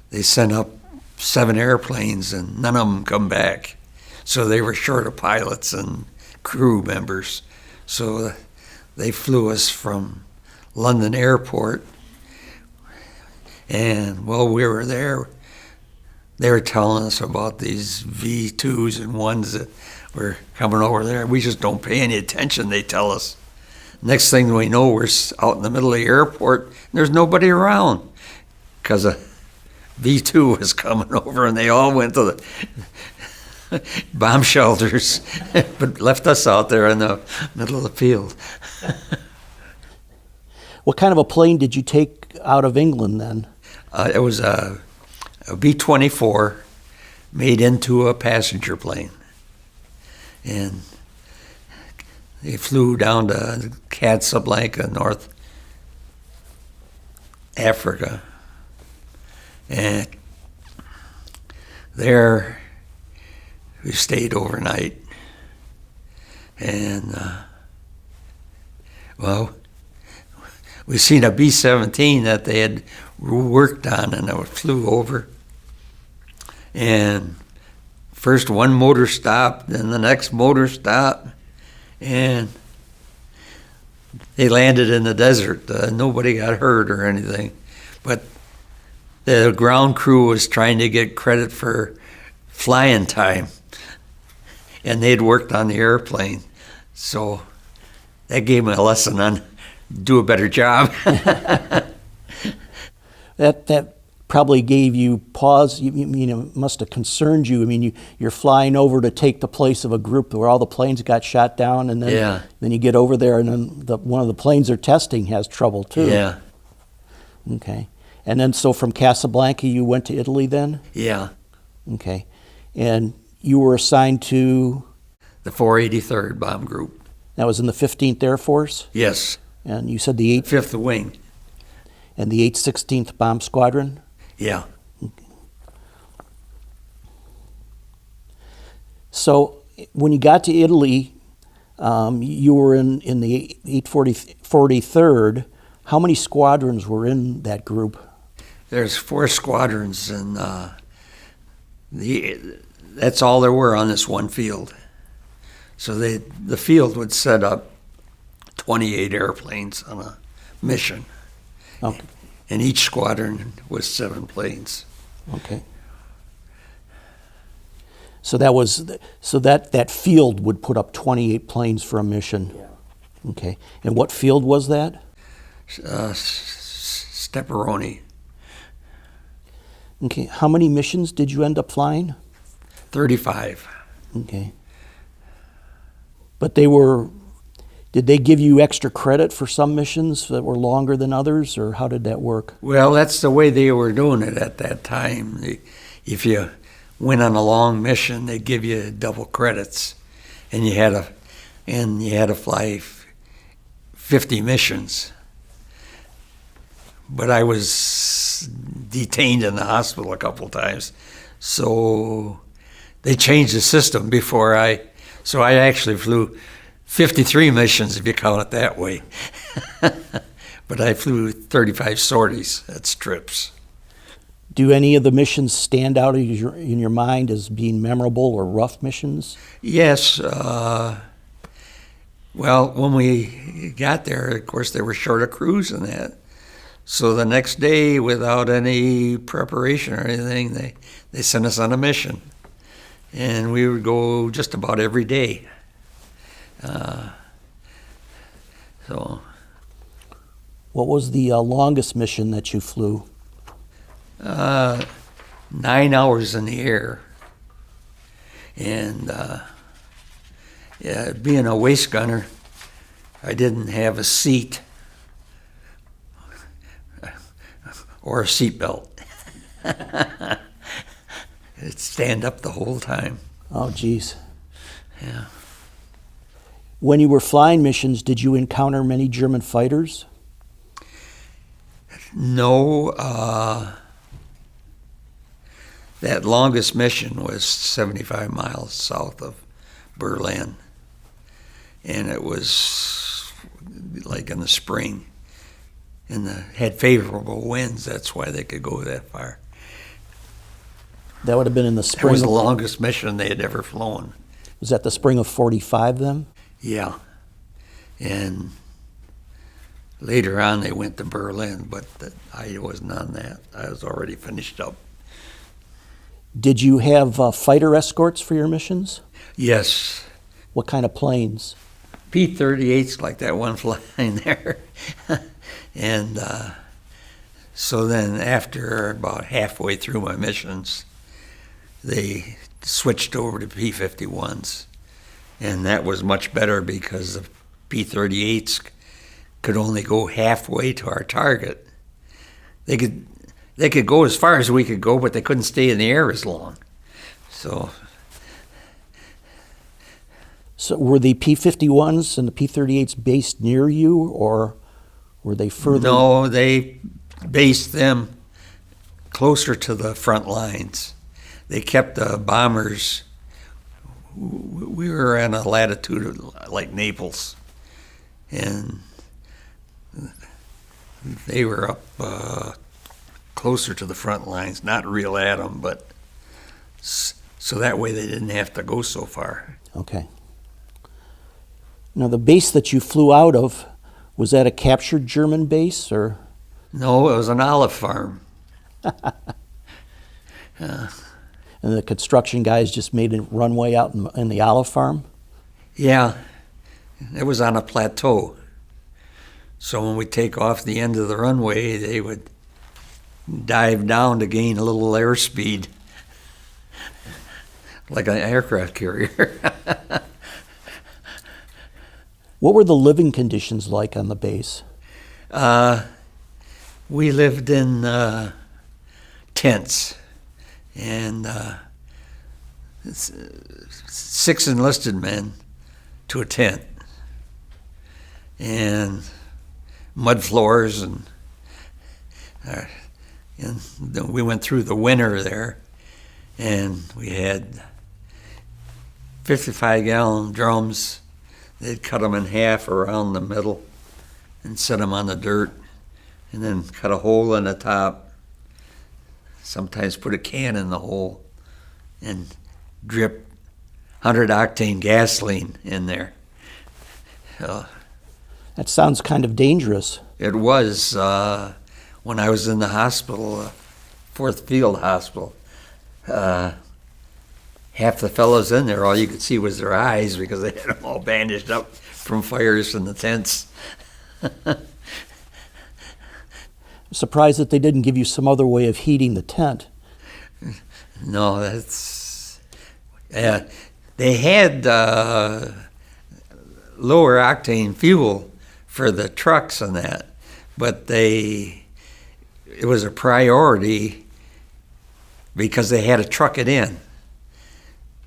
they sent up 7 airplanes and none of them come back. So they were short of pilots and crew members. So they flew us from London Airport. And while we were there, they were telling us about these V2s and ones that were coming over there. We just don't pay any attention, they tell us. Next thing we know, we're out in the middle of the airport, and there's nobody around because a V2 was coming over, and they all went to the bomb shelters, but left us out there in the middle of the field. What kind of a plane did you take out of England then? It was a B-24 made into a passenger plane. And they flew down to Casablanca, North Africa. And there we stayed overnight. And, we seen a B-17 that they had worked on, and it flew over. And first one motor stopped, then the next motor stopped, and they landed in the desert. Nobody got hurt or anything. But the ground crew was trying to get credit for flying time, and they'd worked on the airplane. So that gave them a lesson on do a better job. That probably gave you pause. It must have concerned you. I mean, you're flying over to take the place of a group where all the planes got shot down, and then you get over there, and then one of the planes they're testing has trouble too. Yeah. Okay. And then so from Casablanca you went to Italy then? Yeah. Okay. And you were assigned to? The 483rd Bomb Group. That was in the 15th Air Force? Yes. And you said the 5th Wing. And the 816th Bomb Squadron? Yeah. Okay. So when you got to Italy, you were in the 843rd. How many squadrons were in that group? There's 4 squadrons, and that's all there were on this one field. So the field would set up 28 airplanes on a mission. Okay. And each squadron was 7 planes. Okay. So that field would put up 28 planes for a mission. Yeah. Okay. And what field was that? Stepperoni. Okay. How many missions did you end up flying? 35. Okay. But did they give you extra credit for some missions that were longer than others, or how did that work? Well, that's the way they were doing it at that time. If you went on a long mission, they'd give you double credits, and you had to fly 50 missions. But I was detained in the hospital a couple times, so they changed the system so I actually flew 53 missions, if you count it that way. But I flew 35 sorties. That's trips. Do any of the missions stand out in your mind as being memorable or rough missions? Yes. Well, when we got there, of course, they were short of crews and that. So the next day, without any preparation or anything, they sent us on a mission. And we would go just about every day. What was the longest mission that you flew? 9 hours in the air. And being a waist gunner, I didn't have a seat or a seatbelt. It'd stand up the whole time. Oh, geez. Yeah. When you were flying missions, did you encounter many German fighters? No. That longest mission was 75 miles south of Berlin. And it was like in the spring. And had favorable winds. That's why they could go that far. That would have been in the That spring. was the longest mission they had ever flown. Was that the spring of 45 then? Yeah. And later on they went to Berlin, but I wasn't on that. I was already finished up. Did you have fighter escorts for your missions? Yes. What kind of planes? P-38s like that one flying there. And so then after about halfway through my missions, they switched over to P-51s. And that was much better because the P-38s could only go halfway to our target. They could go as far as we could go, but they couldn't stay in the air as long. So were the P-51s and the P-38s based near you, or were they further? no, they based them closer to the front lines. They kept the bombers. We were in a latitude of like Naples, and they were up closer to the front lines, not real at them, but so that way they didn't have to go so far. Okay. Now, the base that you flew out of, was that a captured German base, or? No, it was an olive farm. And the construction guys just made a runway out in the olive farm? Yeah, it was on a plateau. So when we take off the end of the runway, they would dive down to gain a little airspeed, like an aircraft carrier. What were the living conditions like on the base? We lived in tents, and 6 enlisted men to a tent, and mud floors, and we went through the winter there, and we had 55-gallon drums. They'd cut them in half around the middle and set them on the dirt, and then cut a hole in the top. Sometimes put a can in the hole and drip 100-octane gasoline in there. That sounds kind of dangerous. It was when I was in the hospital, 4th Field Hospital. Half the fellows in there, all you could see was their eyes because they had them all bandaged up from fires in the tents. I'm surprised that they didn't give you some other way of heating the tent. No, that's... they had lower octane fuel for the trucks and that, but it was a priority because they had to truck it in.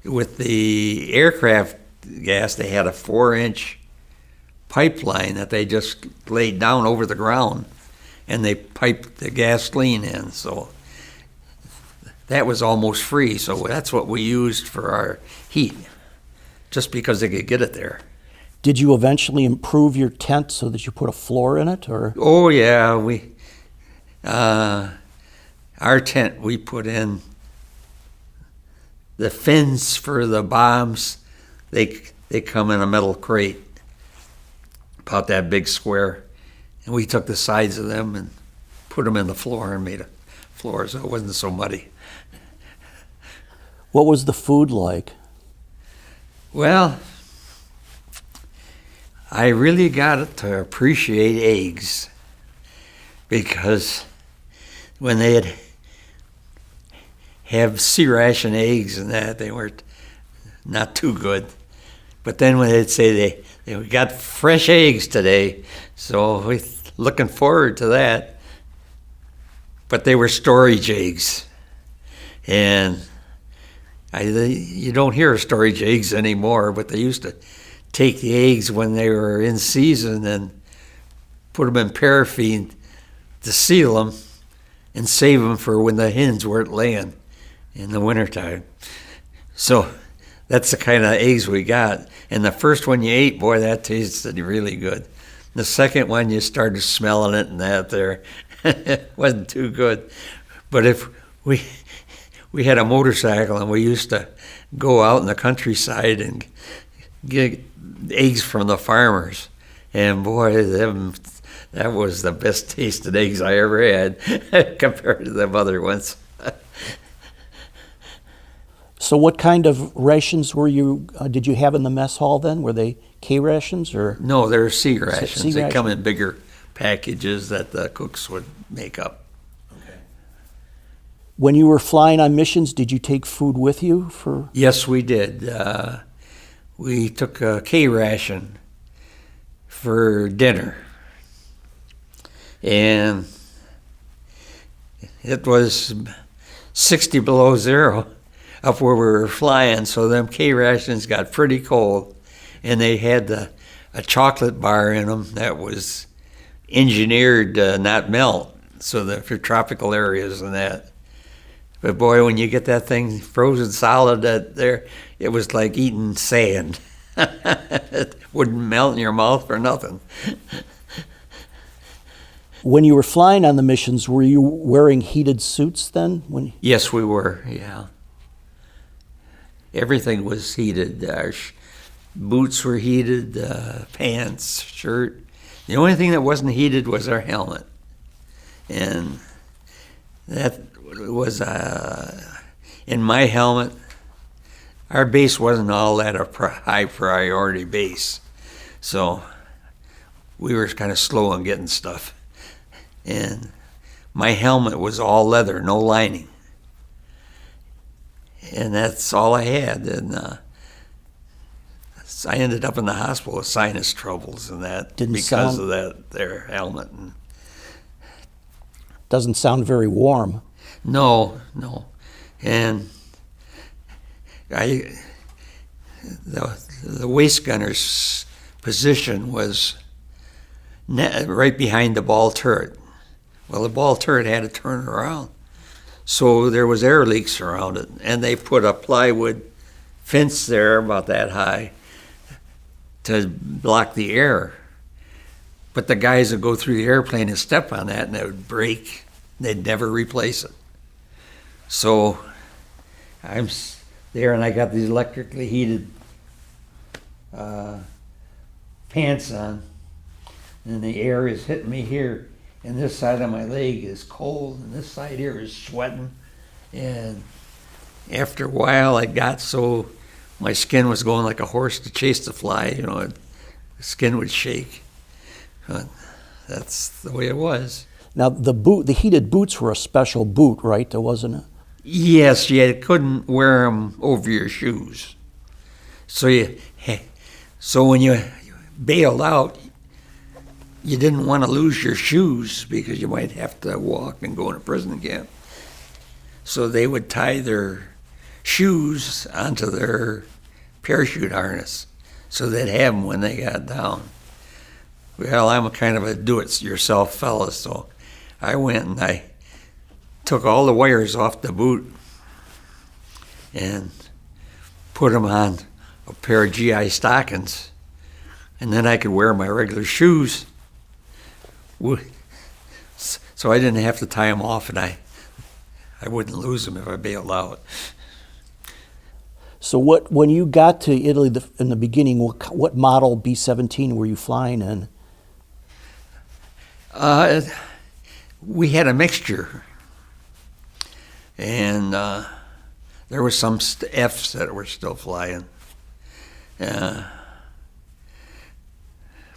With the aircraft gas, they had a 4-inch pipeline that they just laid down over the ground, and they piped the gasoline in. So that was almost free. So that's what we used for our heat, just because they could get it there. Did you eventually improve your tent so that you put a floor in it, or? Oh yeah, our tent, we put in the fins for the bombs. They come in a metal crate, about that big square, and we took the sides of them and put them in the floor and made a floor so it wasn't so muddy. What was the food like? Well, I really got to appreciate eggs, because when they'd have C-ration eggs and that, they weren't not too good. But then when they'd say we got fresh eggs today, so we're looking forward to that. But they were storage eggs, and you don't hear storage eggs anymore, but they used to take the eggs when they were in season and put them in paraffin to seal them and save them for when the hens weren't laying in the wintertime. So that's the kind of eggs we got. And the first one you ate, boy, that tasted really good. The second one, you started smelling it and that there. It wasn't too good. But if we we had a motorcycle, and we used to go out in the countryside and get eggs from the farmers. And boy, that was the best tasted eggs I ever had compared to them other ones. So what kind of rations did you have in the mess hall then? Were they K rations or? No, they're C rations. C They come ration. in bigger packages that the cooks would make up. When you were flying on missions, did you take food with you for? Yes, we did. We took a K ration for dinner. And it was 60 below zero up where we were flying, so them K rations got pretty cold. And they had a chocolate bar in them that was engineered to not melt, so that for tropical areas and that. But boy, when you get that thing frozen solid it was like eating sand. It wouldn't melt in your mouth for nothing. When you were flying on the missions, were you wearing heated suits then? Yes, we were, yeah. Everything was heated. Our boots were heated, pants, shirt. The only thing that wasn't heated was our helmet. And that was, in my helmet, our base wasn't all that a high priority base. So we were kind of slow on getting stuff. And my helmet was all leather, no lining. And that's all I had. And I ended up in the hospital with sinus troubles and that because of their helmet. And doesn't sound very warm. no. And the waist gunner's position was right behind the ball turret. Well, the ball turret had to turn around. So there was air leaks around it, and they put a plywood fence there about that high to block the air. But the guys would go through the airplane and step on that, and it would break. They'd never replace it. So I'm there, and I got these electrically heated pants on, and the air is hitting me here. And this side of my leg is cold, and this side here is sweating. And after a while, I got so my skin was going like a horse to chase the fly. The skin would shake. But that's the way it was. Now the heated boots were a special boot, right? There wasn't a. Yes, you couldn't wear them over your shoes. So when you bailed out, you didn't want to lose your shoes because you might have to walk and go in a prison camp. So they would tie their shoes onto their parachute harness so they'd have them when they got down. Well, I'm a kind of a do-it-yourself fella, so I went and I took all the wires off the boot and put them on a pair of GI stockings, and then I could wear my regular shoes. So I didn't have to tie them off, and I wouldn't lose them if I bailed out. So when you got to Italy in the beginning, what model B-17 were you flying in? We had a mixture, and there were some Fs that were still flying.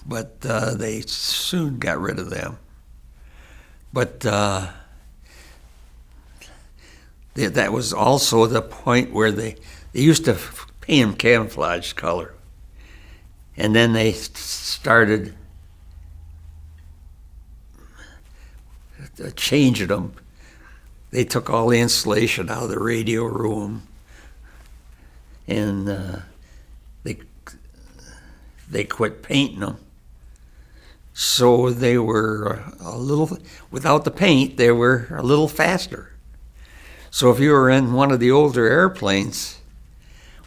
But they soon got rid of them. But that was also the point where they used to paint them camouflage color. And then they started changing them. They took all the insulation out of the radio room, and they quit painting them. So they were a little, without the paint, they were a little faster. So if you were in one of the older airplanes,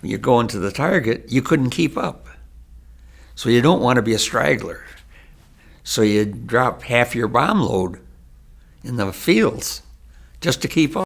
when you go into the target, you couldn't keep up. So you don't want to be a straggler. So you drop half your bomb load in the fields just to keep up.